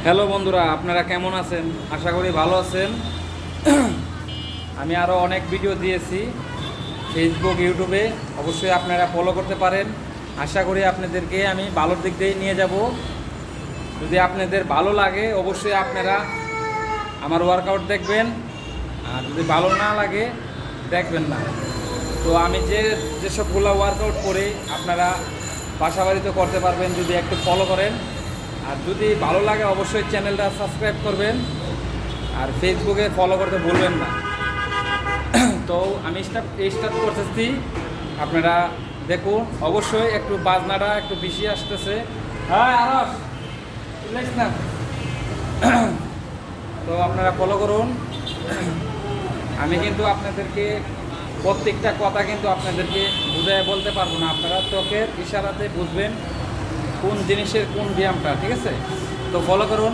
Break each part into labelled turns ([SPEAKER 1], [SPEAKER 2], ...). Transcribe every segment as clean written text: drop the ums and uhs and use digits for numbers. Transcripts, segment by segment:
[SPEAKER 1] Hello বন্ধুরা, আপনারা কেমন আছেন? আশা করি ভালো আছেন। আমি আরও অনেক ভিডিও দিয়েছি ফেসবুক, ইউটিউবে, অবশ্যই আপনারা ফলো করতে পারেন। আশা করি আপনাদেরকে আমি ভালোর দিক দিয়ে নিয়ে যাব। যদি আপনাদের ভালো লাগে অবশ্যই আপনারা আমার ওয়ার্কআউট দেখবেন, আর যদি ভালো না লাগে দেখবেন না। তো আমি যেসবগুলো ওয়ার্কআউট করি আপনারা বাসা বাড়িতে করতে পারবেন যদি একটু ফলো করেন। আর যদি ভালো লাগে অবশ্যই চ্যানেলটা সাবস্ক্রাইব করবেন, আর ফেসবুকে ফলো করতে ভুলবেন না। তো আমি স্টার্ট করতেছি, আপনারা দেখুন। অবশ্যই একটু বাজনাটা একটু বেশি আসতেছে। হ্যাঁ আরস না। তো আপনারা ফলো করুন। আমি কিন্তু আপনাদেরকে প্রত্যেকটা কথা কিন্তু আপনাদেরকে বুঝায় বলতে পারবো না, আপনারা চোখের ইশারাতে বুঝবেন কোন জিনিসের কোন ব্যায়ামটা, ঠিক আছে? তো ফলো করুন।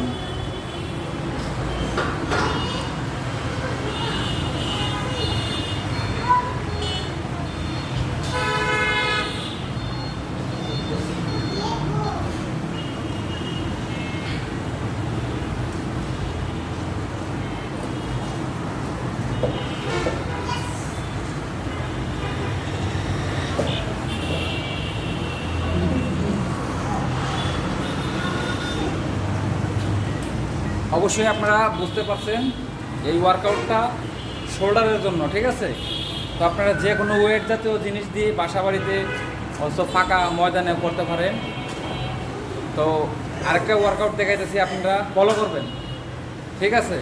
[SPEAKER 1] অবশ্যই আপনারা বুঝতে পারছেন এই ওয়ার্কআউটটা শোল্ডারের জন্য, ঠিক আছে? তো আপনারা যে কোনো ওয়েট জাতীয় জিনিস দিয়ে বাসা বাড়িতে অবশ্য ফাঁকা ময়দানে করতে পারেন। তো আরেকটা ওয়ার্কআউট দেখাইতেছি, আপনারা ফলো করবেন, ঠিক আছে?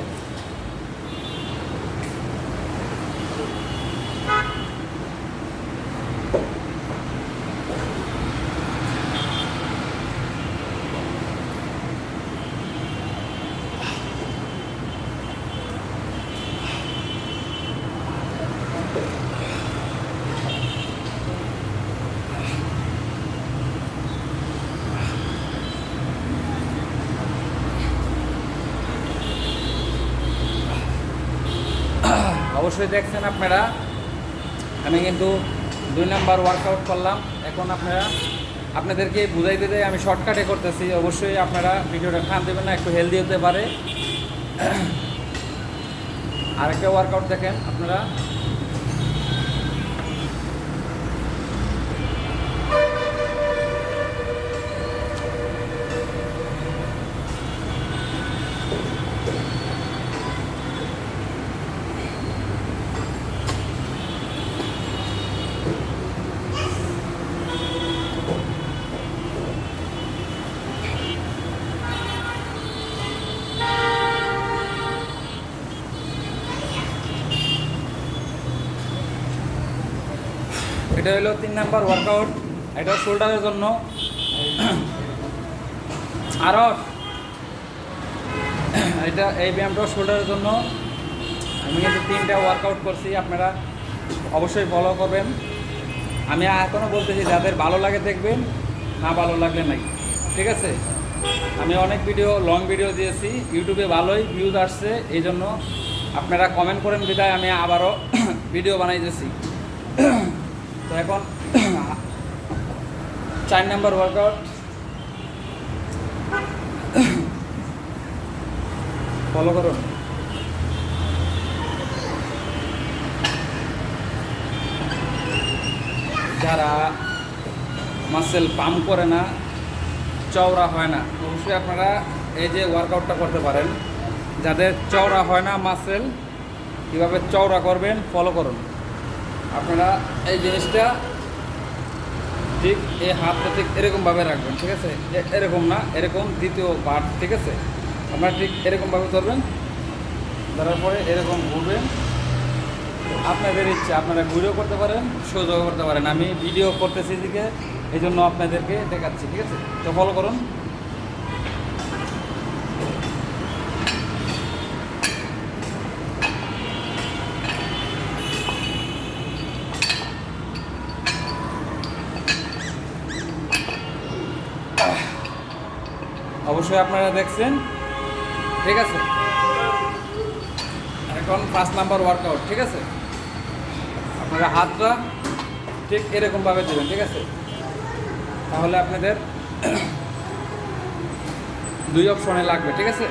[SPEAKER 1] অবশ্যই দেখছেন আপনারা, আমি কিন্তু 2 নাম্বার ওয়ার্কআউট করলাম। এখন আপনাদেরকে বুঝাইতে দেয়, আমি শর্টকাটে করতেছি। অবশ্যই আপনারা ভিডিওটা খান দেবেন না, একটু হেলদি হতে পারে। আরেকটা ওয়ার্কআউট দেখেন আপনারা। এটা হলো 3 নাম্বার ওয়ার্কআউট, এটা শোল্ডারের জন্য। আরও এই ব্যায়ামটা শোল্ডারের জন্য। আমি কিন্তু 3টা ওয়ার্কআউট করছি, আপনারা অবশ্যই ফলো করবেন। আমি এখনও বলতেছি, যাদের ভালো লাগে দেখবেন, না ভালো লাগলে নাই, ঠিক আছে? আমি অনেক লং ভিডিও দিয়েছি, ইউটিউবে ভালোই ভিউজ আসছে, এই জন্য আপনারা কমেন্ট করেন বিদায় আমি আবারও ভিডিও বানাইতেছি। তো এখন 4 নাম্বার ওয়ার্কআউট ফলো করুন। যারা মাসেল পাম্প করে না, চওড়া হয় না, অবশ্যই আপনারা এই যে ওয়ার্কআউটটা করতে পারেন। যাদের চওড়া হয় না মাসেল, কীভাবে চওড়া করবেন ফলো করুন। আপনারা এই জিনিসটা ঠিক এই হাতটা ঠিক এরকমভাবে রাখবেন, ঠিক আছে? এরকম না, এরকম দ্বিতীয় পার্ট, ঠিক আছে? আপনারা ঠিক এরকমভাবে ধরবেন, ধরার পরে এরকম ঘুরবেন। আপনাদের ইচ্ছা, আপনারা ঘুরেও করতে পারেন, সোজাও করতে পারেন। আমি ভিডিও করতেছি দিকে, এই জন্য আপনাদেরকে দেখাচ্ছি, ঠিক আছে? তো ফলো করুন। অবশ্যই আপনারা দেখছেন, ঠিক আছে? এখন 5 নাম্বার ওয়ার্কআউট, ঠিক আছে? আপনারা হাতটা ঠিক এরকমভাবে দেবেন, ঠিক আছে? তাহলে আপনাদের দুই অপশনে লাগবে, ঠিক আছে?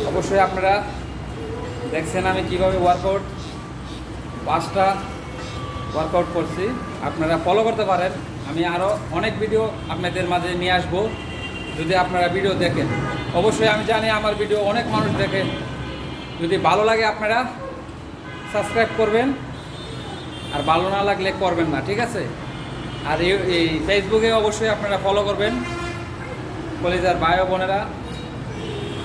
[SPEAKER 1] অবশ্যই আপনারা দেখছেন আমি কিভাবে ওয়ার্কআউট 5টা ওয়ার্কআউট করছি, আপনারা ফলো করতে পারেন। আমি আরও অনেক ভিডিও আপনাদের মাঝে নিয়ে আসবো যদি আপনারা ভিডিও দেখেন। অবশ্যই আমি জানি আমার ভিডিও অনেক মানুষ দেখে, যদি ভালো লাগে আপনারা সাবস্ক্রাইব করবেন, আর ভালো না লাগলে করবেন না, ঠিক আছে? আর এই ফেসবুকে অবশ্যই আপনারা ফলো করবেন কলিজার ভাই ও বোনেরা।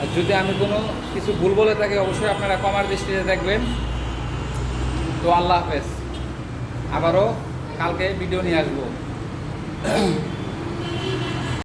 [SPEAKER 1] আর যদি আমি কোনো কিছু ভুল বলে থাকি অবশ্যই আপনারা ক্ষমার দৃষ্টিতে দেখবেন। তো আল্লাহ হাফেজ, আবারও কালকে ভিডিও নিয়ে আসবো।